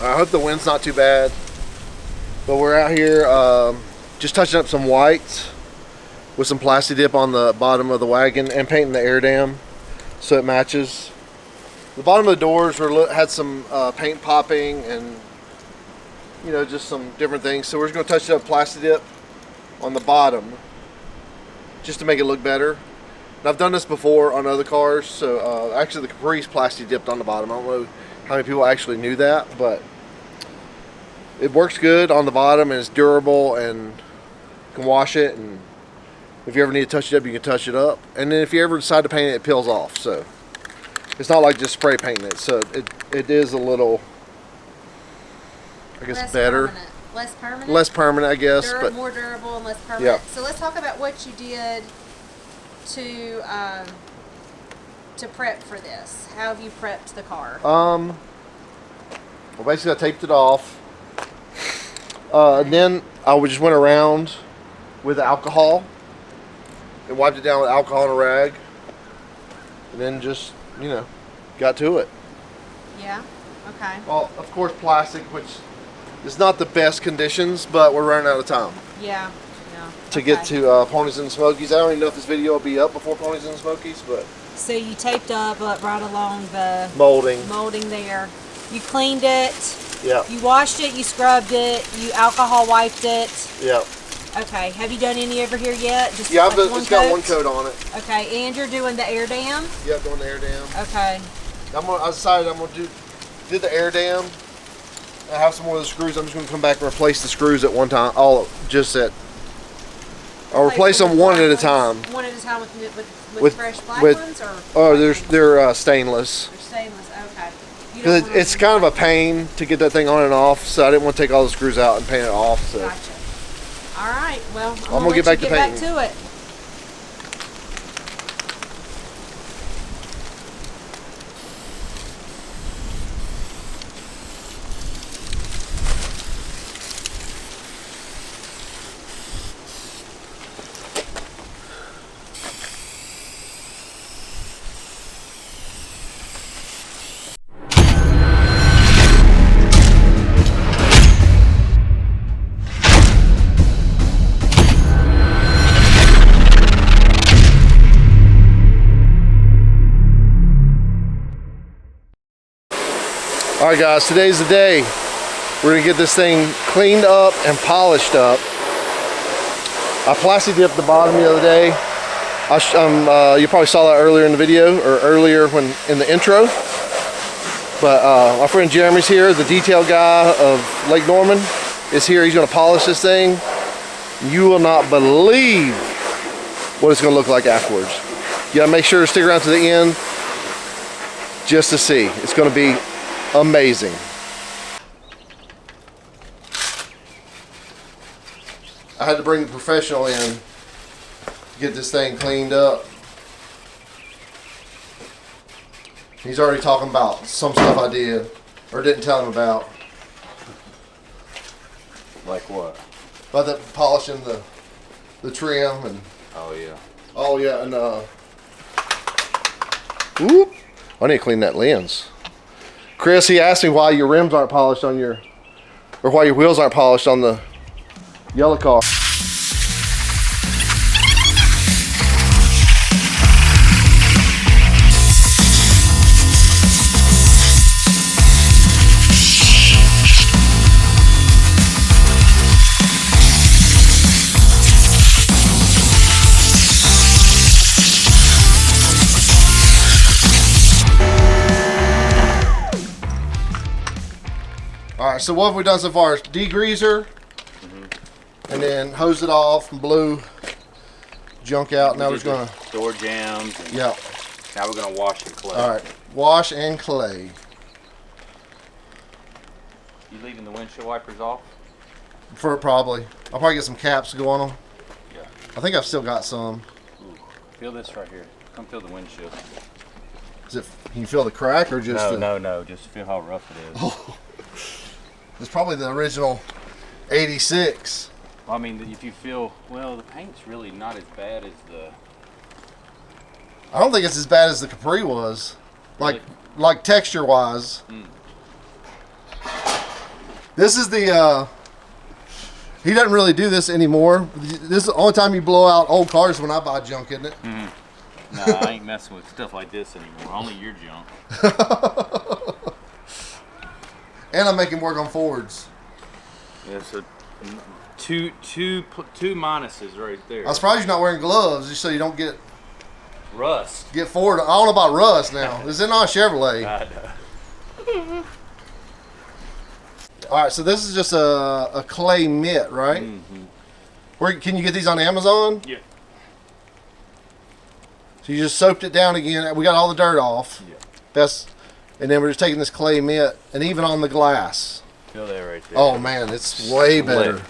I hope the wind's not too bad. But we're out here just touching up some whites with some Plasti Dip on the bottom of the wagon and painting the air dam so it matches. The bottom of the doors had some paint popping and just some different things. So we're just going to touch up Plasti Dip on the bottom just to make it look better. And I've done this before on other cars. So actually the Caprice Plasti Dipped on the bottom. I don't know how many people actually knew that, but it works good on the bottom and it's durable and you can wash it, and if you ever need to touch it up, you can touch it up. And then if you ever decide to paint it, it peels off. So it's not like just spray painting it. So it is a little, I guess, less better. Permanent. Less permanent? Less permanent, I guess. But more durable and less permanent. Yeah. So let's talk about what you did to prep for this. How have you prepped the car? Well, basically I taped it off. And then I just went around with alcohol and wiped it down with alcohol and a rag, and then just got to it. Yeah. Okay. Well, of course, plastic, which is not the best conditions, but we're running out of time. Yeah. Yeah. To get to Ponies and Smokies. I don't even know if this video will be up before Ponies and Smokies, but so you taped up right along the molding there. You cleaned it. Yeah. You washed it, you scrubbed it, you alcohol wiped it. Yeah. Okay. Have you done any over here yet? Just yeah, like it's got one coat on it. Okay, and you're doing the air dam? Yeah, doing the air dam. Okay. I decided I'm gonna do the air dam. I have some more of the screws. I'm just gonna come back and replace the screws at one time. I'll replace them one at a time. One at a time with fresh black ones, or? Oh, they're stainless. They're stainless. Okay. Because it's kind of a pain to get that thing on and off, so I didn't want to take all the screws out and paint it off. So. Gotcha. All right. Well, I'm gonna get back to painting. Back to it. Alright guys, today's the day. We're going to get this thing cleaned up and polished up. I Plasti Dipped the bottom the other day. You probably saw that earlier in the video, or earlier when in the intro. But my friend Jeremy's here, the detail guy of Lake Norman is here. He's going to polish this thing. You will not believe what it's going to look like afterwards. You got to make sure to stick around to the end just to see. It's going to be amazing. I had to bring the professional in to get this thing cleaned up. He's already talking about some stuff I did or didn't tell him about. Like what? About the polishing the trim and oh yeah and whoop. I need to clean that lens. Chris, he asked me why your rims aren't polished on or why your wheels aren't polished on the yellow car. Alright, so what have we done so far? Degreaser, and then hose it off and blew junk out. Now we're just gonna door jams. And yeah. Now we're gonna wash and clay. Alright, wash and clay. You leaving the windshield wipers off? For probably. I'll probably get some caps to go on them. Yeah. I think I've still got some. Ooh, feel this right here. Come feel the windshield. Can you feel the crack or just No. Just feel how rough it is. Oh. It's probably the original 86. Well, I mean, if you feel, well, the paint's really not as bad as the... I don't think it's as bad as the Capri was. Like texture wise. This is the, he doesn't really do this anymore. This is the only time you blow out old cars when I buy junk, isn't it? Mm-hmm. Nah, I ain't messing with stuff like this anymore. Only your junk. And I'm making work on Fords. Yeah, so two minuses right there. I'm surprised you're not wearing gloves just so you don't get Rust. Ford. I don't know about rust now. This is not a Chevrolet. I know. All right, so this is just a clay mitt, right? Mm-hmm. Where can you get these on Amazon? Yeah. So you just soaped it down again. We got all the dirt off. Yeah. And then we're just taking this clay mitt, and even on the glass. Feel that right there. Oh man, it's way better.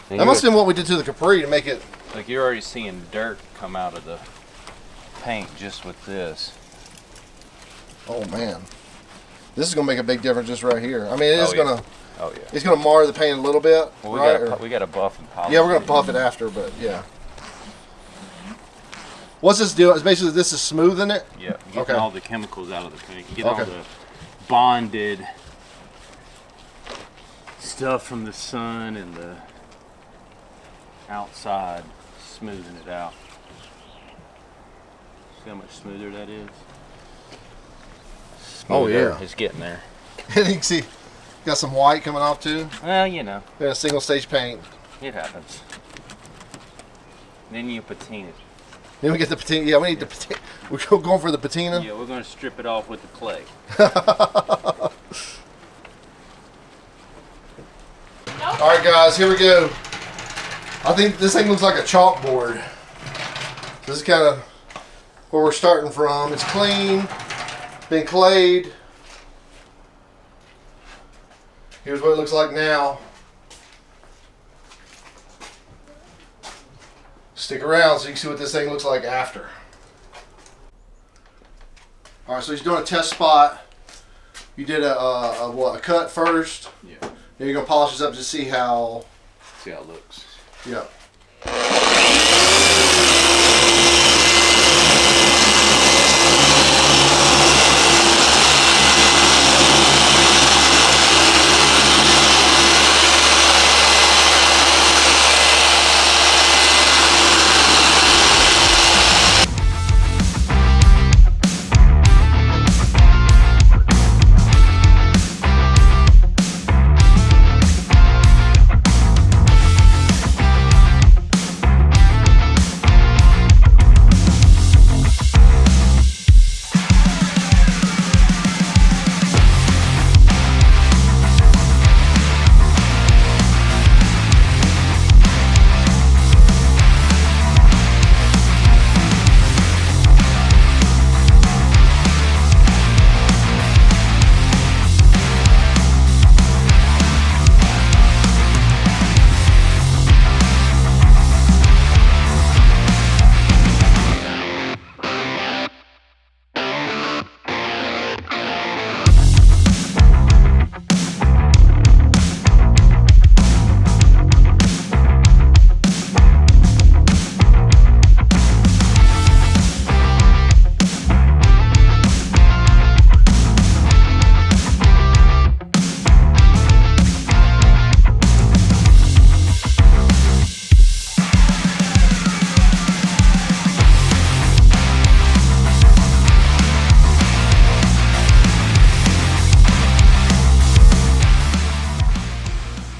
That must have been what we did to the Capri to make it. Like you're already seeing dirt come out of the paint just with this. Oh man, this is gonna make a big difference just right here. I mean, it is yeah. gonna. Oh yeah. It's gonna mar the paint a little bit, Well, right? we got to buff and polish. Yeah, we're gonna buff it after, but yeah. What's this do? It's basically this is smoothing it. Yeah, getting Okay. all the chemicals out of the paint, getting all Okay. the bonded stuff from the sun and the outside, smoothing it out. See how much smoother that is? Oh, Smoother. yeah. It's getting there. And you can see, got some white coming off too. Well, you know, And a single stage paint. it happens. Then you patina it. Then we get the patina. Yeah, we need the patina. We're going for the patina. Yeah, we're going to strip it off with the clay. All right, guys, here we go. I think this thing looks like a chalkboard. This is kind of where we're starting from. It's clean, been clayed. Here's what it looks like now. Stick around so you can see what this thing looks like after. All right, so he's doing a test spot. You did a cut first. Yeah. Then you're gonna polish this up to see how. See how it looks. Yeah.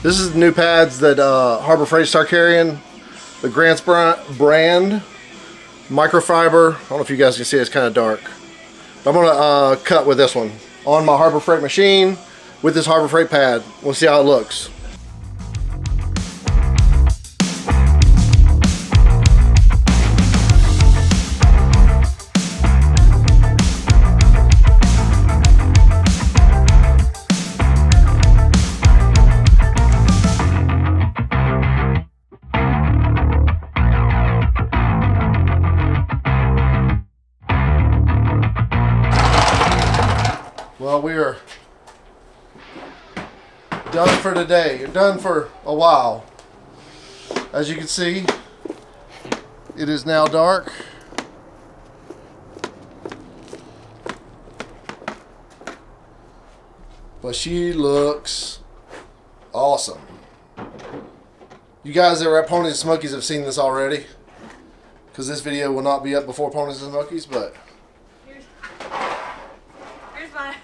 This is the new pads that Harbor Freight start carrying. The Grants brand microfiber. I don't know if you guys can see it, it's kind of dark. But I'm gonna cut with this one on my Harbor Freight machine with this Harbor Freight pad. We'll see how it looks. Well, we are done for today. You're done for a while. As you can see, it is now dark. But she looks awesome. You guys that are at Ponies and Smokies have seen this already, because this video will not be up before Ponies and Smokies, but Here's my.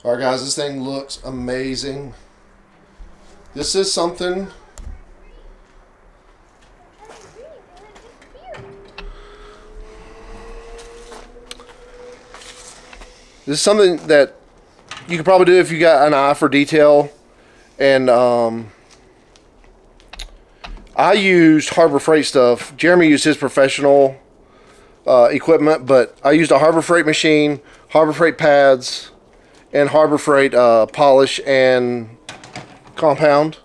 alright guys, this thing looks amazing. This is something that you could probably do if you got an eye for detail. And I used Harbor Freight stuff. Jeremy used his professional equipment, but I used a Harbor Freight machine, Harbor Freight pads, and Harbor Freight polish and compound.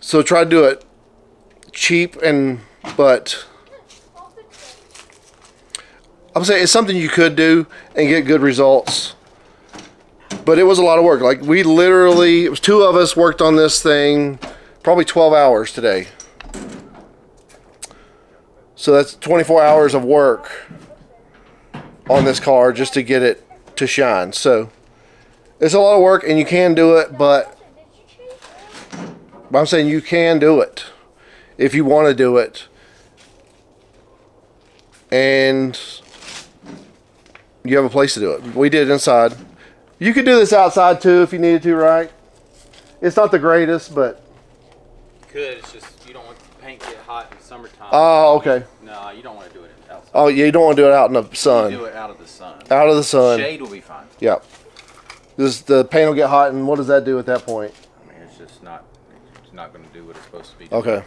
So try to do it cheap, but I'm saying it's something you could do and get good results. But it was a lot of work. Like, we literally, it was 2 of us worked on this thing probably 12 hours today. So that's 24 hours of work on this car just to get it to shine. So it's a lot of work, and you can do it, but I'm saying you can do it if you want to do it. And you have a place to do it. We did it inside. You could do this outside too if you needed to, right? It's not the greatest, but... You could, it's just you don't want the paint to get hot in summertime. Oh, okay. No, you don't want to do it outside. Oh, yeah, you don't want to do it out in the sun. You do it out of the sun. Out of the sun. Shade will be fine. Yeah. The paint will get hot, and what does that do at that point? I mean, it's not going to do what it's supposed to be doing. Okay.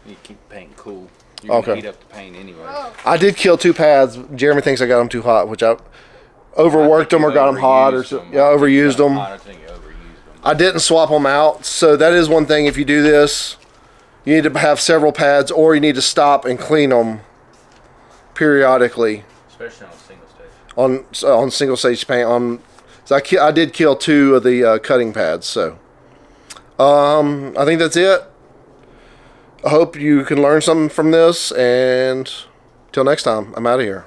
You keep the paint cool. You're going to Okay. heat up the paint anyway. Oh. I did kill 2 pads. Jeremy thinks I got them too hot, which I overworked them or got them hot or so. Yeah, overused them. I think you overused them. I didn't swap them out, so that is one thing. If you do this, you need to have several pads, or you need to stop and clean them periodically Especially on a single stage. on single stage paint. So I did kill 2 of the cutting pads. So I think that's it. I hope you can learn something from this, and till next time, I'm out of here.